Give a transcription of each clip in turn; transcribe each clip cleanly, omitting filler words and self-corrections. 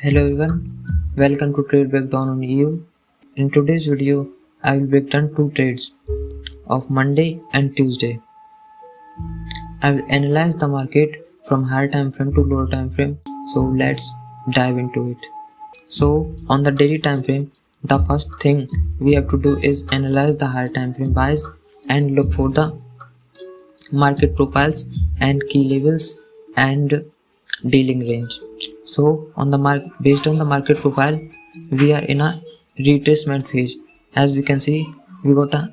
Hello everyone, welcome to Trade Breakdown on EU. In today's video, I will break down two trades of Monday and Tuesday. I will analyze the market from higher time frame to lower time frame. So let's dive into it. So on the daily time frame, the first thing we have to do is analyze the higher time frame buys and look for the market profiles and key levels and dealing range. So based on the market profile, we are in a retracement phase. As we can see, we got a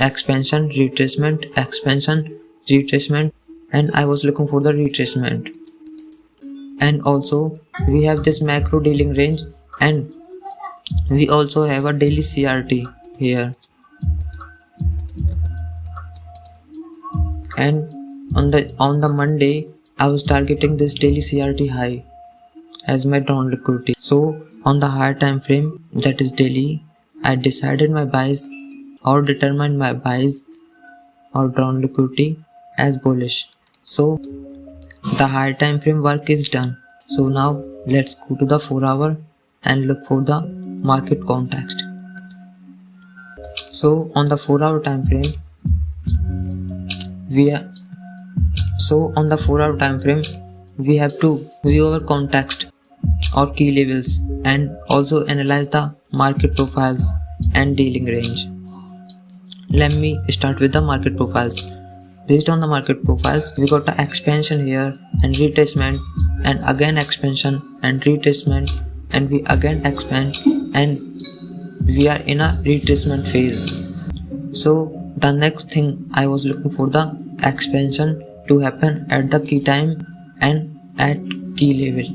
expansion, retracement, and I was looking for the retracement. And also we have this macro dealing range, and we also have a daily CRT here. And on the Monday, I was targeting this daily CRT high as my drawn liquidity. So on the higher time frame, that is daily, I decided my buys or determined my buys or drawn liquidity as bullish. So the higher time frame work is done. So now let's go to the 4-hour and look for the market context. So on the 4-hour time frame, we have to view our context or key levels and also analyze the market profiles and dealing range. Let me start with the market profiles. Based on the market profiles, we got the expansion here and retracement, and again expansion and retracement, and we again expand, and we are in a retracement phase. So the next thing, I was looking for the expansion to happen at the key time and at key level.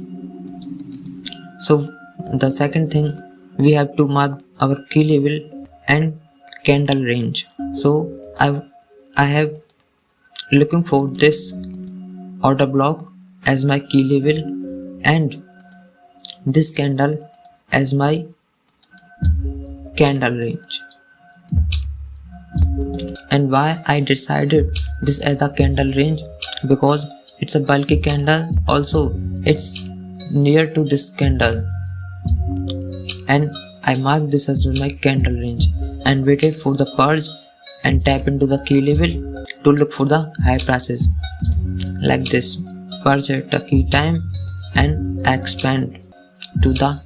So the second thing, we have to mark our key level and candle range. So I have looking for this order block as my key level and this candle as my candle range. And why I decided this as a candle range? Because it's a bulky candle, also it's near to this candle, and I marked this as my candle range and waited for the purge and tap into the key level to look for the high prices like this, purge at the key time and expand to the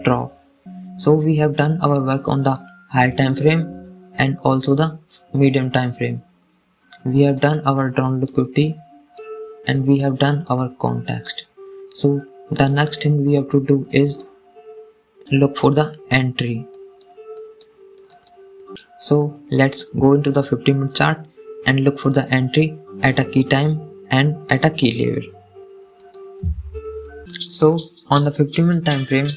drop. So we have done our work on the higher time frame and also the medium time frame. We have done our drawn liquidity and we have done our context. So the next thing we have to do is look for the entry. So let's go into the 15-minute chart and look for the entry at a key time and at a key level. So on the 15-minute time frame,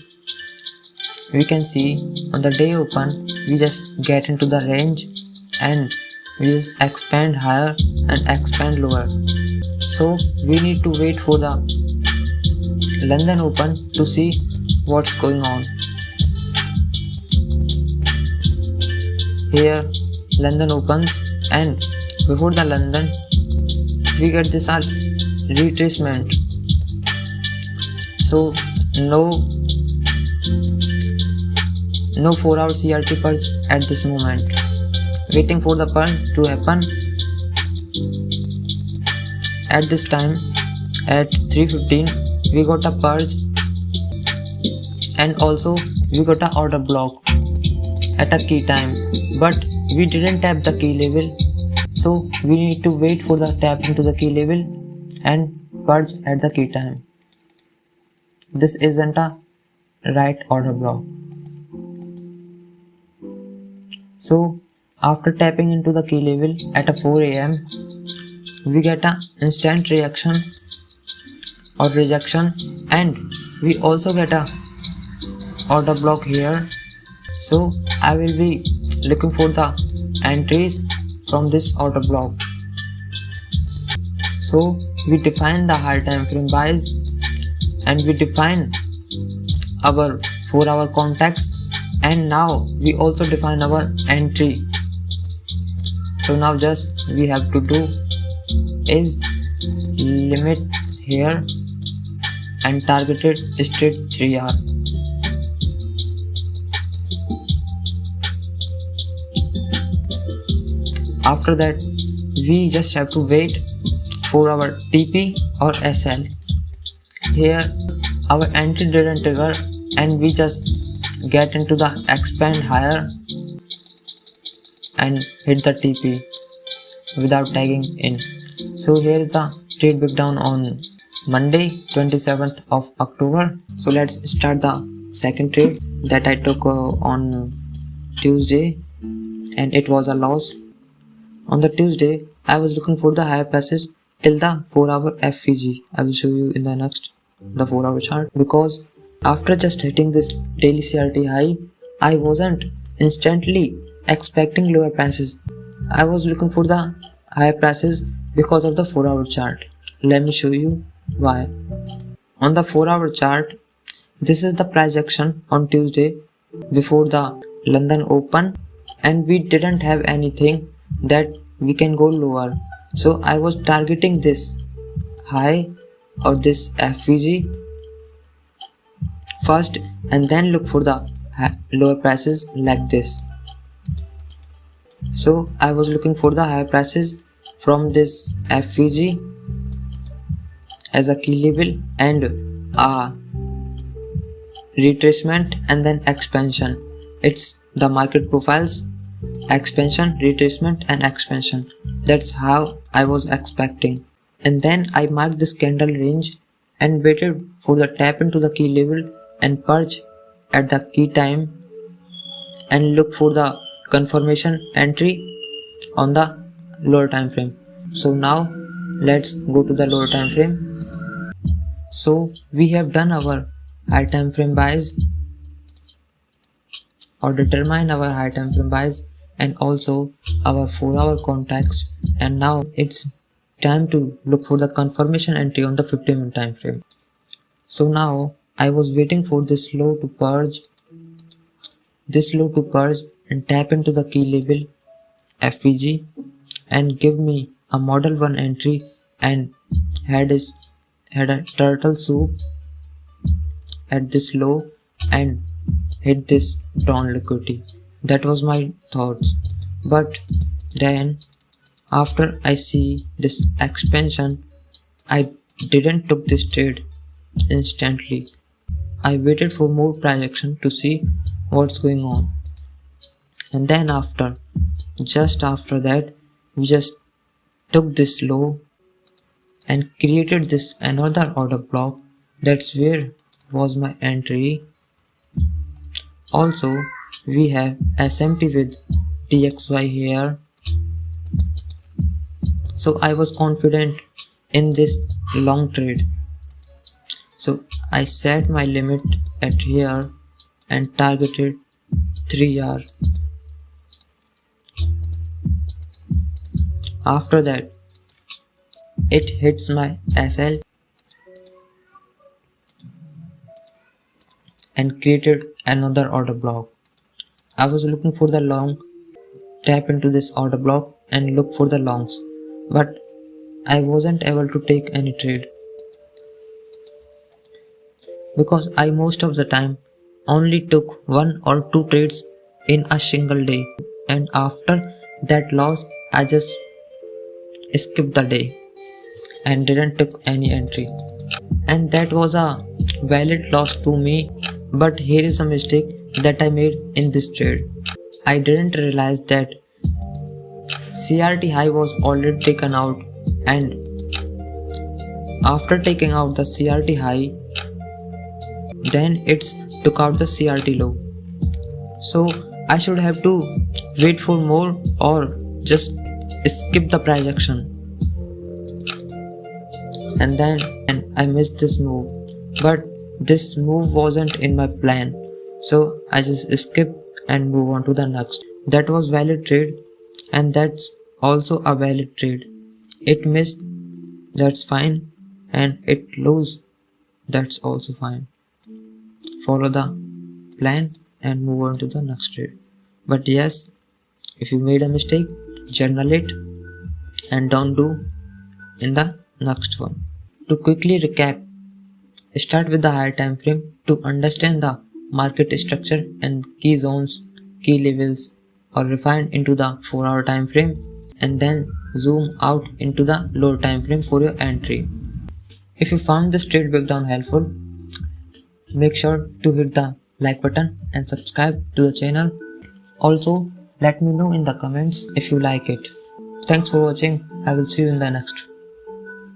we can see on the day open, we just get into the range and we just expand higher and expand lower. So we need to wait for the London open to see what's going on. Here London opens, and before the London we get this retracement. So no 4-hour CRT purge at this moment. Waiting for the purge to happen. At this time, at 3:15, we got a purge, and also we got a order block at a key time, but we didn't tap the key level. So we need to wait for the tap into the key level and purge at the key time. This isn't a right order block. So after tapping into the key level at a 4 AM, we get a instant reaction or rejection, and we also get a order block here. So I will be looking for the entries from this order block. So we define the higher time frame buys and we define our 4-hour context, and now we also define our entry. So now just we have to do is limit here and targeted straight 3R. After that, we just have to wait for our TP or SL. Here our entry didn't trigger and we just get into the expand higher and hit the TP without tagging in. So here is the trade breakdown on Monday 27th of October. So let's start the second trade that I took on Tuesday, and it was a loss. On the Tuesday I was looking for the higher prices till the 4-hour FVG. I will show you in the next the 4-hour chart, because after just hitting this daily CRT high, I wasn't instantly expecting lower prices. I was looking for the higher prices because of the 4-hour chart. Let me show you why. On the 4-hour chart, this is the price action on Tuesday before the London Open, and we didn't have anything that we can go lower. So I was targeting this high or this FVG first and then look for the lower prices like this. So I was looking for the higher prices from this FVG as a key level and retracement and then expansion. It's the market profiles, expansion, retracement and expansion. That's how I was expecting. And then I marked this candle range and waited for the tap into the key level and purge at the key time and look for the confirmation entry on the lower time frame. So now let's go to the lower time frame. So we have done our high time frame buys or determine our high time frame buys and also our 4-hour context, and now it's time to look for the confirmation entry on the 15-minute time frame. So now I was waiting for this low to purge, and tap into the key level FVG and give me a model 1 entry and had a turtle soup at this low and hit this down liquidity. That was my thoughts. But then after I see this expansion, I didn't took this trade instantly. I waited for more price action to see what's going on. And then just after that, we just took this low and created this another order block. That's where was my entry. Also, we have SMT with TXY here. So I was confident in this long trade. So I set my limit at here and targeted 3R. After that, it hits my SL and created another order block. I was looking for the long, tap into this order block and look for the longs, but I wasn't able to take any trade because I most of the time only took 1 or 2 trades in a single day, and after that loss I just skipped the day and didn't took any entry, and that was a valid loss to me. But here is a mistake that I made in this trade. I didn't realize that CRT high was already taken out, and after taking out the CRT high, then it's took out the CRT low. So I should have to wait for more or just skip the price action, and then I missed this move. But this move wasn't in my plan, so I just skip and move on to the next. That was valid trade, and that's also a valid trade. It missed, that's fine, and it lose, that's also fine. Follow the plan and move on to the next trade. But yes, if you made a mistake, journal it and don't do in the next one. To quickly recap, Start with the higher time frame to understand the market structure and key zones, key levels, or refine into the 4-hour time frame, and then zoom out into the lower time frame for your entry. If you found this trade breakdown helpful, make sure to hit the like button and subscribe to the channel. Also, let me know in the comments if you like it. Thanks for watching. I will see you in the next.